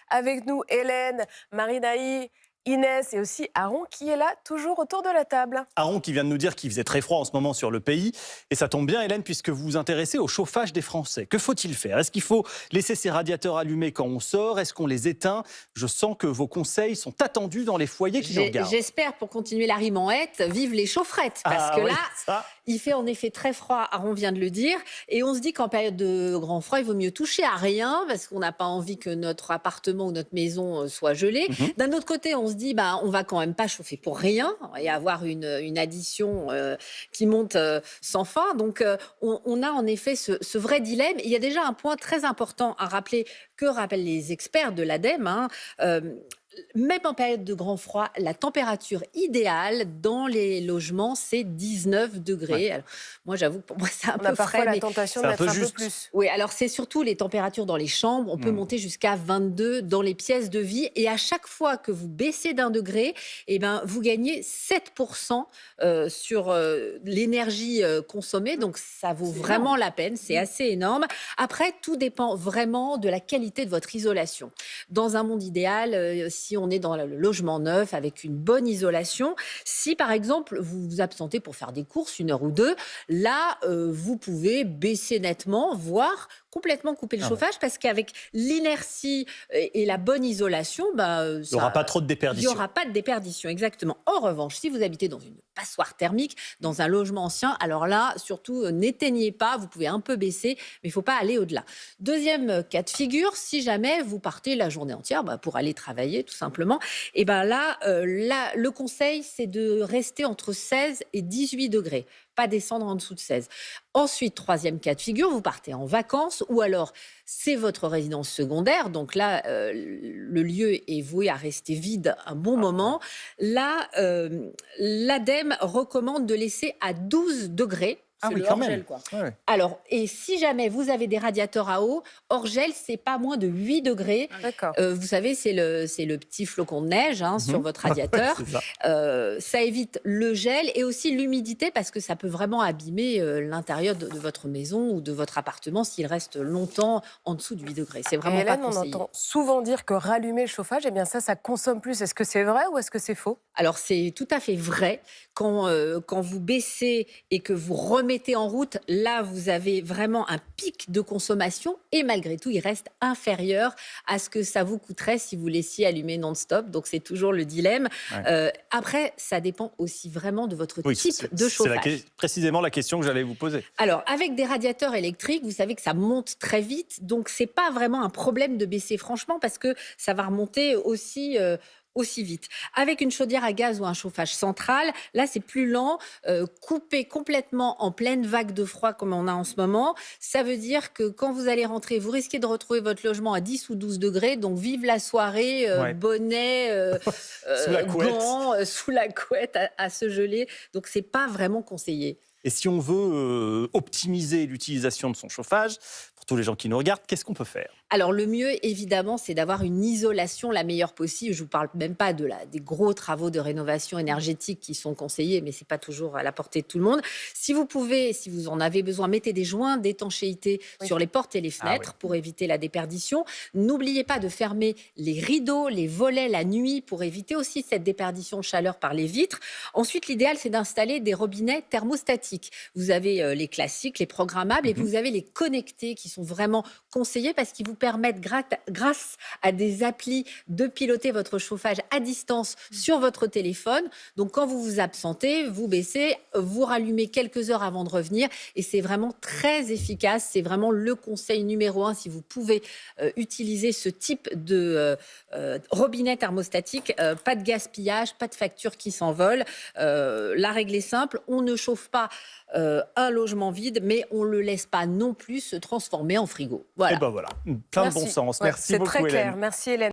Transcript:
Avec nous, Hélène, Marinaï, Inès et aussi Aaron qui est là, toujours autour de la table. Aaron qui vient de nous dire qu'il faisait très froid en ce moment sur le pays. Et ça tombe bien, Hélène, puisque vous vous intéressez au chauffage des Français. Que faut-il faire? Est-ce qu'il faut laisser ces radiateurs allumés quand on sort? Est-ce qu'on les éteint? Je sens que vos conseils sont attendus dans les foyers qui nous regardent. J'espère, pour continuer la rime en hête, vive les chaufferettes. Parce que oui, là, ça. il fait en effet très froid, Aaron vient de le dire. Et on se dit qu'en période de grand froid, il vaut mieux toucher à rien, parce qu'on n'a pas envie que notre appartement ou notre maison soit gelée. D'un autre côté, on se dit, on va quand même pas chauffer pour rien et avoir une addition qui monte sans fin. Donc, on a en effet ce vrai dilemme. Il y a déjà un point très important à rappeler, que rappellent les experts de l'ADEME. Même en période de grand froid, la température idéale dans les logements, c'est 19 degrés. Ouais. Alors, moi, j'avoue que pour moi, c'est un On a peu parfois frais. la Mais tentation c'est de un mettre peu un peu juste. plus. oui, alors c'est surtout les températures dans les chambres. On peut monter jusqu'à 22 dans les pièces de vie. Et à chaque fois que vous baissez d'1 degré, vous gagnez 7% sur l'énergie consommée. Donc, ça vaut vraiment la peine. C'est assez énorme. Après, tout dépend vraiment de la qualité de votre isolation. Dans un monde idéal, si on est dans le logement neuf avec une bonne isolation, si par exemple vous vous absentez pour faire des courses 1 heure ou 2, là vous pouvez baisser nettement, voire complètement couper le chauffage, parce qu'avec l'inertie et la bonne isolation, Il n'y aura pas trop de il n'y déperdition. aura pas de déperdition, exactement. En revanche, si vous habitez dans une passoire thermique, dans un logement ancien, alors là, surtout, n'éteignez pas, vous pouvez un peu baisser, mais il ne faut pas aller au-delà. Deuxième cas de figure, si jamais vous partez la journée entière pour aller travailler, tout simplement, et là, le conseil, c'est de rester entre 16 et 18 degrés, pas descendre en dessous de 16. Ensuite, troisième cas de figure, vous partez en vacances ou alors c'est votre résidence secondaire. Donc là, le lieu est voué à rester vide un bon moment. Là, l'ADEME recommande de laisser à 12 degrés. Ah C'est oui, le quand hors-gel, même. quoi. Ouais. Alors, et si jamais vous avez des radiateurs à eau, hors-gel, c'est pas moins de 8 degrés. D'accord. Vous savez, c'est le petit flocon de neige sur votre radiateur. C'est ça. Ça évite le gel et aussi l'humidité, parce que ça peut vraiment abîmer l'intérieur de votre maison ou de votre appartement s'il reste longtemps en dessous de 8 degrés. C'est Et vraiment pas Hélène, on conseillé. entend souvent dire que rallumer le chauffage, ça consomme plus. Est-ce que c'est vrai ou est-ce que c'est faux? Alors, c'est tout à fait vrai. Quand vous baissez et que vous remettez en route, là, vous avez vraiment un pic de consommation et malgré tout, il reste inférieur à ce que ça vous coûterait si vous laissiez allumer non-stop. Donc, c'est toujours le dilemme. Ouais. Après, ça dépend aussi vraiment de votre Oui, type de c'est chauffage. précisément la question que j'allais vous poser. Alors, avec des radiateurs électriques, vous savez que ça monte très vite. Donc, c'est pas vraiment un problème de baisser, franchement, parce que ça va remonter aussi vite. Avec une chaudière à gaz ou un chauffage central, là, c'est plus lent. Coupé complètement en pleine vague de froid comme on a en ce moment, ça veut dire que quand vous allez rentrer, vous risquez de retrouver votre logement à 10 ou 12 degrés. Donc, vive la soirée, Ouais. bonnet, Sous la couette. gants, sous la couette à se geler. Donc, c'est pas vraiment conseillé. Et si on veut optimiser l'utilisation de son chauffage, pour tous les gens qui nous regardent, qu'est-ce qu'on peut faire? Alors, le mieux, évidemment, c'est d'avoir une isolation la meilleure possible. Je ne vous parle même pas des gros travaux de rénovation énergétique qui sont conseillés, mais ce n'est pas toujours à la portée de tout le monde. Si vous pouvez, si vous en avez besoin, mettez des joints d'étanchéité sur les portes et les fenêtres pour éviter la déperdition. N'oubliez pas de fermer les rideaux, les volets la nuit pour éviter aussi cette déperdition de chaleur par les vitres. Ensuite, l'idéal, c'est d'installer des robinets thermostatiques. Vous avez les classiques, les programmables, et puis vous avez les connectés qui sont vraiment conseillés parce qu'ils vous permettent, grâce à des applis, de piloter votre chauffage à distance sur votre téléphone. Donc, quand vous vous absentez, vous baissez, vous rallumez quelques heures avant de revenir et c'est vraiment très efficace. C'est vraiment le conseil numéro 1 si vous pouvez utiliser ce type de robinet thermostatique. Pas de gaspillage, pas de facture qui s'envole. La règle est simple, on ne chauffe pas un logement vide, mais on ne le laisse pas non plus se transformer en frigo. Voilà. Et ben voilà, plein de bon sens. Ouais, Merci c'est beaucoup, très clair. Hélène. Merci Hélène.